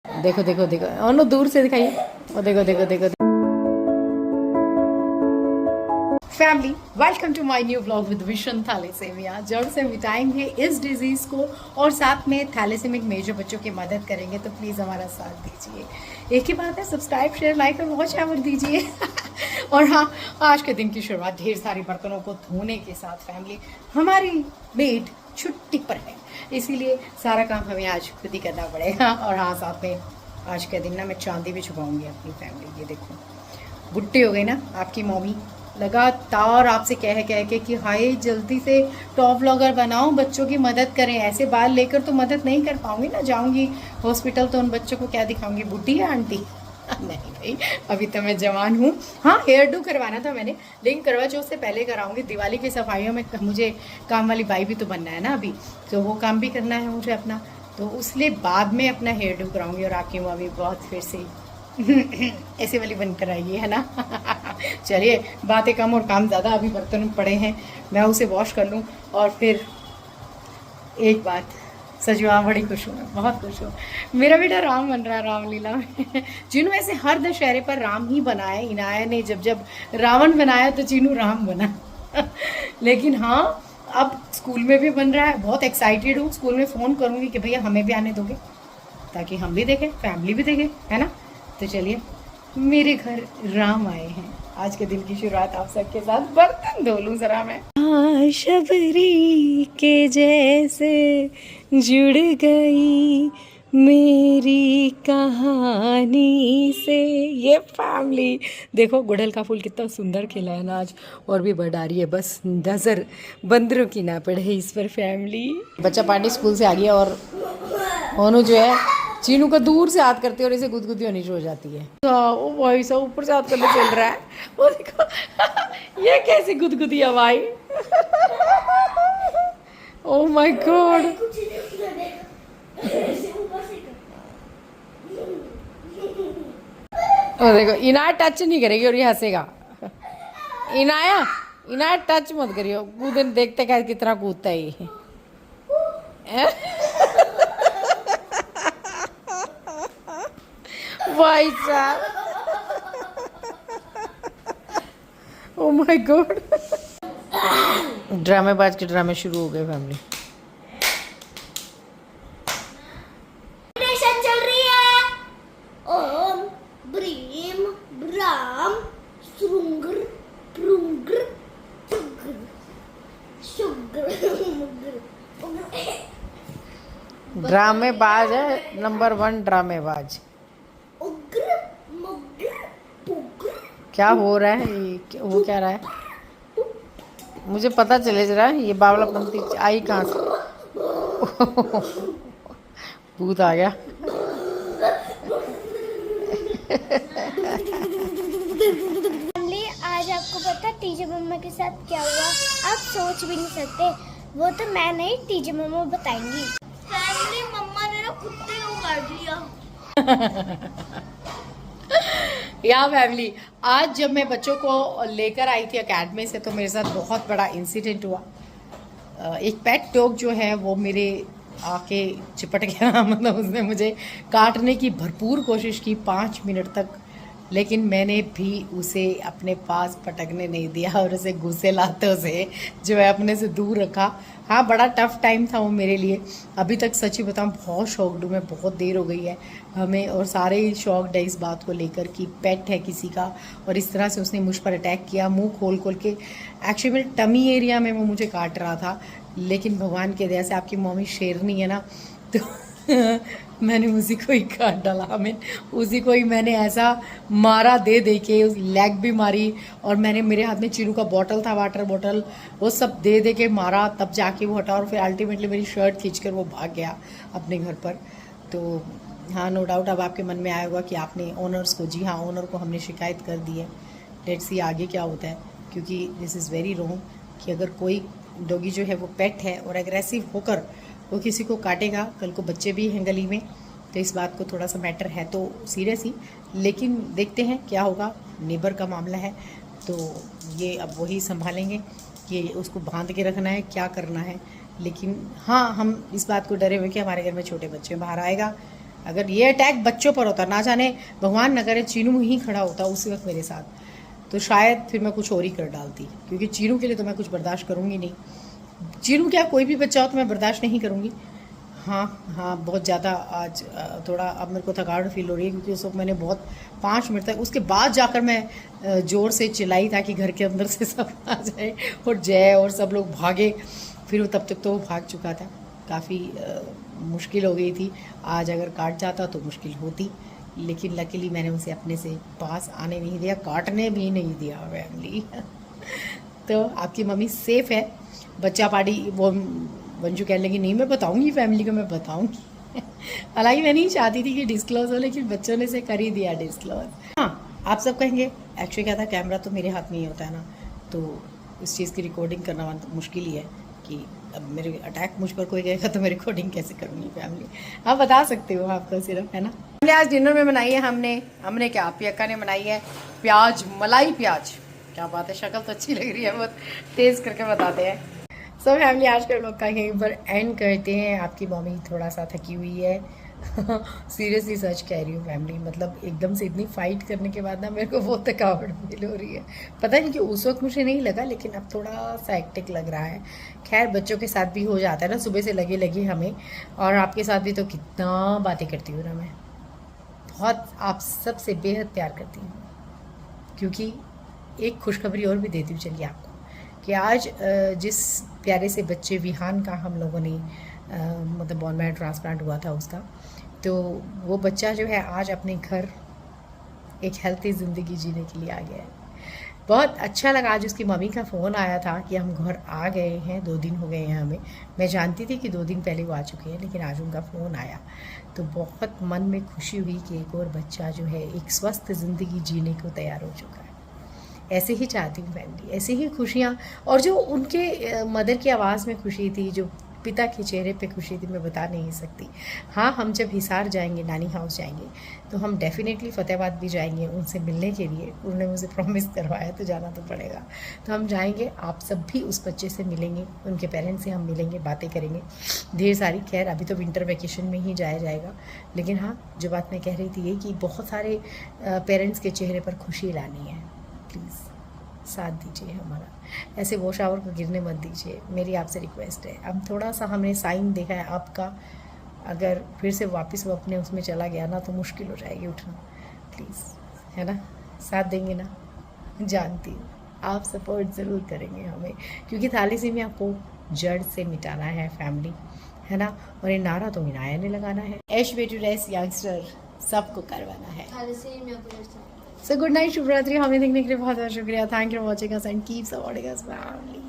देखो देखो देखो, और नो दूर से दिखाइए। और देखो देखो देखो family, welcome to my new blog with Vishan thalassemia. जड़ से मिटाएंगे इस डिजीज को और साथ में थैलेसेमिक मेजर बच्चों की मदद करेंगे, तो प्लीज़ हमारा साथ दीजिए। एक ही बात है, सब्सक्राइब शेयर लाइक और वॉच आवर दीजिए। और हाँ, आज के दिन की शुरुआत ढेर सारे बर्तनों को धोने के साथ। फैमिली, हमारी मेड छुट्टी पर है, इसीलिए सारा काम हमें आज खुद ही करना पड़ेगा। और हाँ, साथ में आज के दिन ना मैं चांदी भी छुपाऊंगी अपनी फैमिली। ये देखो, बुट्टी हो गई ना आपकी मम्मी, लगातार आपसे कह कह के कि हाय जल्दी से टॉप व्लॉगर बनाओ, बच्चों की मदद करें। ऐसे बाल लेकर तो मदद नहीं कर पाऊंगी ना, जाऊंगी हॉस्पिटल तो उन बच्चों को क्या दिखाऊंगी, बुड्ढी है आंटी। नहीं भाई, अभी तो मैं जवान हूँ। हाँ, हेयर डू करवाना था मैंने, लेकिन करवा चौथ से पहले कराऊंगी। दिवाली की सफाइयों में मुझे काम वाली बाई भी तो बनना है ना अभी, तो वो काम भी करना है मुझे अपना, तो उसलिए बाद में अपना हेयर डू कराऊंगी। और आपकी मम्मी बहुत फिर से ऐसे वाली बनकर आई है ना। चलिए, बातें कम और काम ज़्यादा। अभी बर्तन पड़े हैं, मैं उसे वॉश कर लूँ। और फिर एक बात सच में बड़ी खुश हूँ, मैं बहुत खुश हूँ। मेरा बेटा राम बन रहा है रामलीला में। जिन्हों ऐसे हर दशहरे पर राम ही बनाए। इनाया ने जब जब रावण बनाया तो चीनू राम बना। लेकिन हाँ, अब स्कूल में भी बन रहा है, बहुत एक्साइटेड हूँ। स्कूल में फ़ोन करूँगी कि भैया हमें भी आने दोगे, ताकि हम भी देखें, फैमिली भी देखे, है ना। तो चलिए, मेरे घर राम आए हैं। आज के दिन की शुरुआत आप सबके साथ बर्तन धो लूं जरा मैं। शबरी के जैसे जुड़ गई मेरी कहानी से ये फैमिली। देखो गुड़हल का फूल कितना सुंदर खिला है ना आज, और भी बढ़ आ रही है, बस नजर बंदरों की ना पड़े इस पर। फैमिली, बच्चा पार्टी स्कूल से आ गया और ओनू जो है चीनू को दूर से हाथ करती है और इसे गुदगुदी होनी शुरू हो जाती है। ओ भाई साहब, ऊपर से हाथ करने चल रहा है वो देखो। ये कैसी गुदगुदी है भाई। Oh my God. और देखो, इनाया टच नहीं करेगी और ये हंसेगा। इनाया, इनाया टच मत करियो, कूदन देखते क्या कितना कूदता है ये। भाई साहब, ओ माय गॉड। ड्रामेबाज के ड्रामे शुरू हो गए फैमिली। चल रही है। ओम ब्रीम ब्राम श्रुंगर प्रुंगर शुगर शुगर मुगर। ड्रामेबाज है, नंबर 1 ड्रामेबाज। उग्र मुग्र पुग्र। क्या हो रहा है ये, वो क्या रहा है मुझे पता चले जरा। ये बावलापंती आई कहाँ से। भूत आ गया। आज आपको पता टीचर मम्मा के साथ क्या हुआ? आप सोच भी नहीं सकते। वो तो मैं नहीं, टीचर मम्मा बताएंगी। फैमिली, मम्मा ने ना कुत्ते को काट लिया। या फैमिली, आज जब मैं बच्चों को लेकर आई थी अकेडमी से, तो मेरे साथ बहुत बड़ा इंसिडेंट हुआ। एक पेट डॉग जो है वो मेरे आके चिपट गया। मतलब उसने मुझे काटने की भरपूर कोशिश की 5 मिनट तक, लेकिन मैंने भी उसे अपने पास पटकने नहीं दिया और उसे गुस्से लाते से जो है अपने से दूर रखा। हाँ, बड़ा टफ टाइम था वो मेरे लिए। अभी तक सच्ची बताऊँ बहुत शॉक्ड हूँ मैं, बहुत देर हो गई है हमें, और सारे ही शॉक्ड है इस बात को लेकर कि पेट है किसी का और इस तरह से उसने मुझ पर अटैक किया, मुंह खोल खोल के। एक्चुअली मेरे टमी एरिया में वो मुझे काट रहा था, लेकिन भगवान के दया से आपकी मम्मी शेरनी है ना, तो मैंने उसी को ही काट डाला। हमें उसी को ही मैंने ऐसा मारा दे दे के, उस लेग भी मारी, और मैंने मेरे हाथ में चीनू का बॉटल था, वाटर बॉटल, वो सब दे दे के मारा, तब जाके वो हटा। और फिर अल्टीमेटली मेरी शर्ट खींचकर वो भाग गया अपने घर पर। तो हाँ, नो डाउट अब आपके मन में आया होगा कि आपने ओनर्स को, जी हाँ, ओनर को हमने शिकायत कर दी है। लेट्स सी आगे क्या होता है, क्योंकि दिस इज़ वेरी रॉन्ग कि अगर कोई डॉगी जो है वो पेट है और एग्रेसिव होकर वो किसी को काटेगा, कल को बच्चे भी हैं गली में, तो इस बात को थोड़ा सा मैटर है तो सीरियस ही। लेकिन देखते हैं क्या होगा, नेबर का मामला है तो ये अब वही संभालेंगे कि उसको बांध के रखना है, क्या करना है। लेकिन हाँ, हम इस बात को डरे हुए कि हमारे घर में छोटे बच्चे बाहर आएगा अगर ये अटैक बच्चों पर होता, ना जाने भगवान न करे चीनू ही खड़ा होता उसी वक्त मेरे साथ, तो शायद फिर मैं कुछ और ही कर डालती, क्योंकि चीनू के लिए तो मैं कुछ बर्दाश्त करूँगी नहीं। चीनू क्या, कोई भी बच्चा हो तो मैं बर्दाश्त नहीं करूँगी। हाँ, बहुत ज़्यादा आज थोड़ा अब मेरे को थकावट फील हो रही है, क्योंकि उस वक्त मैंने बहुत 5 मिनट तक, उसके बाद जाकर मैं ज़ोर से चिल्लाई ताकि घर के अंदर से सब आ जाए और जय और सब लोग भागे। फिर तब तक तो वो भाग चुका था। काफ़ी मुश्किल हो गई थी। आज अगर काट जाता तो मुश्किल होती, लेकिन लकीली मैंने उसे अपने से पास आने नहीं दिया, काटने भी नहीं दिया फैमिली। तो आपकी मम्मी सेफ़ है। बच्चा पार्टी वो मंजू कहने लगी नहीं मैं बताऊंगी फैमिली को, मैं बताऊंगी। हालांकि मैं नहीं चाहती थी कि डिस्क्लोज हो, लेकिन बच्चों ने से कर ही दिया डिस्क्लोज। हाँ, आप सब कहेंगे एक्चुअली क्या था, कैमरा तो मेरे हाथ में ही होता है ना, तो इस चीज़ की रिकॉर्डिंग करना मुश्किल ही है कि अब मेरे अटैक मुझ पर कोई गएगा तो मैं रिकॉर्डिंग कैसे करूँगी फैमिली। आप बता सकते हो आपको सिर्फ, है ना। हमने आज डिनर में बनाई है, हमने क्या, पियक्का ने बनाई है प्याज, मलाई प्याज। क्या बात है, शक्ल तो अच्छी लग रही है, बहुत तेज़ करके बताते हैं। सो फैमिली आज का लोग का यहीं पर एंड करते हैं। आपकी मम्मी थोड़ा सा थकी हुई है। सीरियसली सच कह रही हूँ फैमिली, मतलब एकदम से इतनी फाइट करने के बाद ना मेरे को बहुत थकावट फील हो रही है। पता नहीं कि उस वक्त मुझे नहीं लगा, लेकिन अब थोड़ा सा एक्टिक लग रहा है। खैर बच्चों के साथ भी हो जाता है ना, सुबह से लगे हमें, और आपके साथ भी तो कितना बातें करती हूँ ना मैं, बहुत आप सबसे बेहद प्यार करती हूँ। क्योंकि एक खुशखबरी और भी देती हूँ चलिए आपको, कि आज जिस प्यारे से बच्चे विहान का हम लोगों ने मतलब बोन मैरो ट्रांसप्लांट हुआ था उसका, तो वो बच्चा जो है आज अपने घर एक हेल्थी ज़िंदगी जीने के लिए आ गया है। बहुत अच्छा लगा। आज उसकी मम्मी का फ़ोन आया था कि हम घर आ गए हैं, 2 दिन हो गए हैं हमें। मैं जानती थी कि 2 दिन पहले वो आ चुके हैं, लेकिन आज उनका फ़ोन आया तो बहुत मन में खुशी हुई कि एक और बच्चा जो है एक स्वस्थ ज़िंदगी जीने को तैयार हो चुका है। ऐसे ही चाहती हूँ फैमिली, ऐसे ही खुशियाँ। और जो उनके मदर की आवाज़ में खुशी थी, जो पिता के चेहरे पे खुशी थी, मैं बता नहीं सकती। हाँ, हम जब हिसार जाएंगे, नानी हाउस जाएंगे, तो हम डेफिनेटली फतेहाबाद भी जाएंगे उनसे मिलने के लिए। उन्होंने मुझे प्रॉमिस करवाया तो जाना तो पड़ेगा, तो हम जाएंगे। आप सब भी उस बच्चे से मिलेंगे, उनके पेरेंट्स से हम मिलेंगे, बातें करेंगे ढेर सारी। खैर अभी तो विंटर वैकेशन में ही जाया जाएगा, लेकिन हाँ, जो बात मैं कह रही थी ये कि बहुत सारे पेरेंट्स के चेहरे पर खुशी लानी है। प्लीज़ साथ दीजिए हमारा, ऐसे वो शावर को गिरने मत दीजिए, मेरी आपसे रिक्वेस्ट है। अब थोड़ा सा हमने साइन देखा है आपका, अगर फिर से वापस वो अपने उसमें चला गया ना तो मुश्किल हो जाएगी उठना। प्लीज़, है ना, साथ देंगे ना, जानती हूँ आप सपोर्ट ज़रूर करेंगे हमें, क्योंकि थैलेसीमिया आपको जड़ से मिटाना है फैमिली, है ना। और ये नारा तो इनाया ने लगाना है, एश वे टू रेस यंगस्टर, सबको करवाना है। सो गुड नाइट, शुभ रात्रि। हमें देखने के लिए बहुत बहुत शुक्रिया। Thank you for watching us and keep supporting us family.